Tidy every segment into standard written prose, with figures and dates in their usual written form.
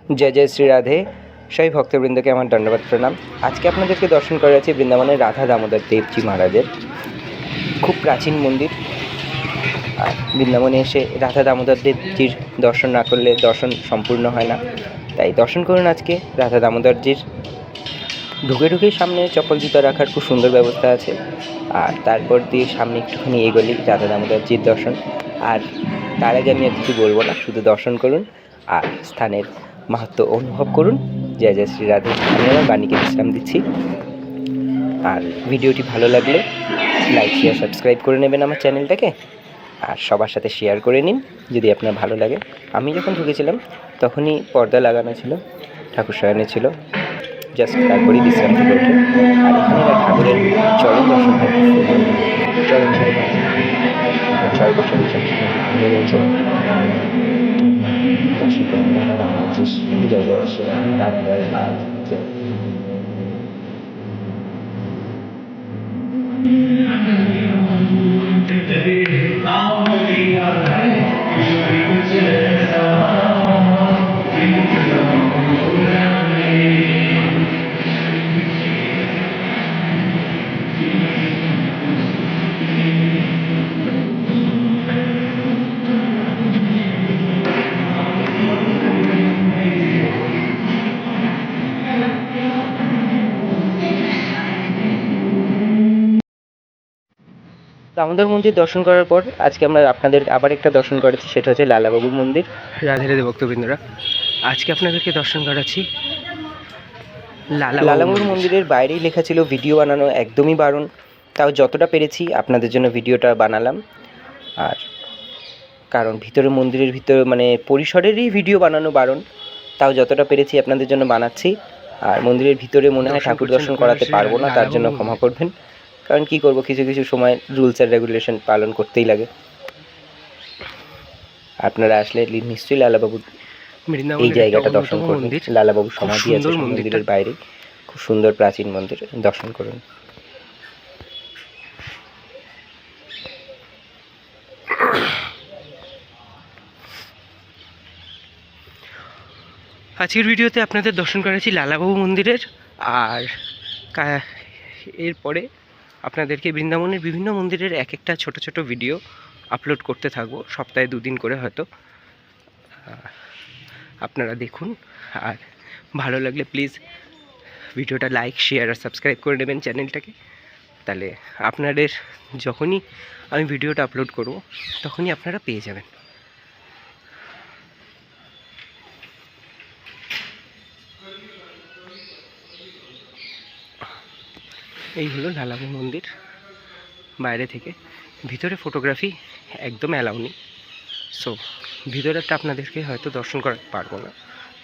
जय जय श्री राधे। सभी भक्तबृंद के আমার দণ্ডবাদ প্রণাম। আজকে আপনাদেরকে দর্শন করাচ্ছি বৃন্দাবনের রাধা দামোদর দেবজি মহারাজের খুব প্রাচীন মন্দির। আর বৃন্দাবনে এসে রাধা দামোদর দেবজির দর্শন না করলে দর্শন সম্পূর্ণ হয় না, তাই দর্শন করুন আজকে রাধা দামোদরজির। ঢুকেই সামনে চপ্পল জুতা রাখার খুব সুন্দর ব্যবস্থা আছে, আর তারপর দিয়ে সামনে একটুখানি এগোলেই রাধা দামোদরজির দর্শন। আর তার আগে আমি আর কিছু বলবো না, শুধু দর্শন করুন আর স্থানের মাহাত্ম্য অনুভব করুন। জয় জয় শ্রী রাধে। আমি আমার বাণীকে বিশ্রাম দিচ্ছি। আর ভিডিওটি ভালো লাগলে লাইক শেয়ার সাবস্ক্রাইব করে নেবেন আমার চ্যানেলটাকে, আর সবার সাথে শেয়ার করে নিন যদি আপনার ভালো লাগে। আমি যখন ঢুকেছিলাম তখনই পর্দা লাগানো ছিল, ঠাকুর শয়নে ছিল, জাস্ট তারপরেই বিশ্রাম থেকে ওঠে। আর এখানে ঠাকুরের চরণ দর্শন হয়, চরণ দামোদর মন্দির দর্শন করার পর আজকে আমরা আপনাদের আবার একটা দর্শন করেছি, সেটা হচ্ছে লালাবাবুর মন্দির। রাধে রাধে ভক্তবৃন্দরা, আজকে আপনাদেরকে দর্শন করাচ্ছি লালাবাবুর মন্দিরের বাইরেই লেখা ছিল ভিডিও বানানো একদমই বারণ, তাও যতটা পেরেছি আপনাদের জন্য ভিডিওটা বানালাম। আর কারণ ভিতরে মন্দিরের ভিতরে মানে পরিসরেরই ভিডিও বানানো বারণ, তাও যতটা পেরেছি আপনাদের জন্য বানাচ্ছি। আর মন্দিরের ভিতরে মনে হয় ঠাকুর দর্শন করাতে পারবো না, তার জন্য ক্ষমা করবেন। কারণ কি করব, কিছু কিছু সময় রুলস অ্যান্ড রেগুলেশন পালন করতেই লাগে। আপনারা আসলে নিশ্চয়ই লালাবাবু এই জায়গাটা দর্শন করুন। লালাবাবু সমাধি আছে মন্দিরের বাইরে, খুব সুন্দর প্রাচীন মন্দির, দর্শন করুন। আজকের ভিডিওতে আপনাদের দর্শন করেছি লালাবাবু মন্দিরের, আর এরপরে আপনাদেরকে বৃন্দাবনের বিভিন্ন মন্দিরের এক একটা ছোট ছোট ভিডিও আপলোড করতে থাকবো, সপ্তাহে 2 দিন করে হয়তো। আপনারা দেখুন, আর ভালো লাগলে প্লিজ ভিডিওটা লাইক শেয়ার আর সাবস্ক্রাইব করে নেবেন চ্যানেলটাকে। তাহলে আপনাদের যখনই আমি ভিডিওটা আপলোড করব তখনই আপনারা পেয়ে যাবেন। এই হলো লালাবাবু মন্দির বাইরে থেকে। ভিতরে ফটোগ্রাফি একদম অ্যালাউ নেই, সো ভিতরেরটা আপনাদেরকে হয়তো দর্শন করাতে পারবো না,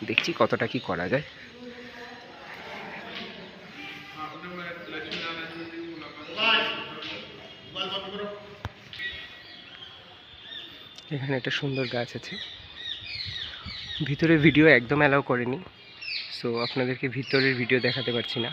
দেখছি কতটা কি করা যায়। এখানে একটা সুন্দর গাছ আছে। ভিতরে ভিডিও একদম অ্যালাউ করেনি, সো আপনাদেরকে ভিতরের ভিডিও দেখাতে পারছি না।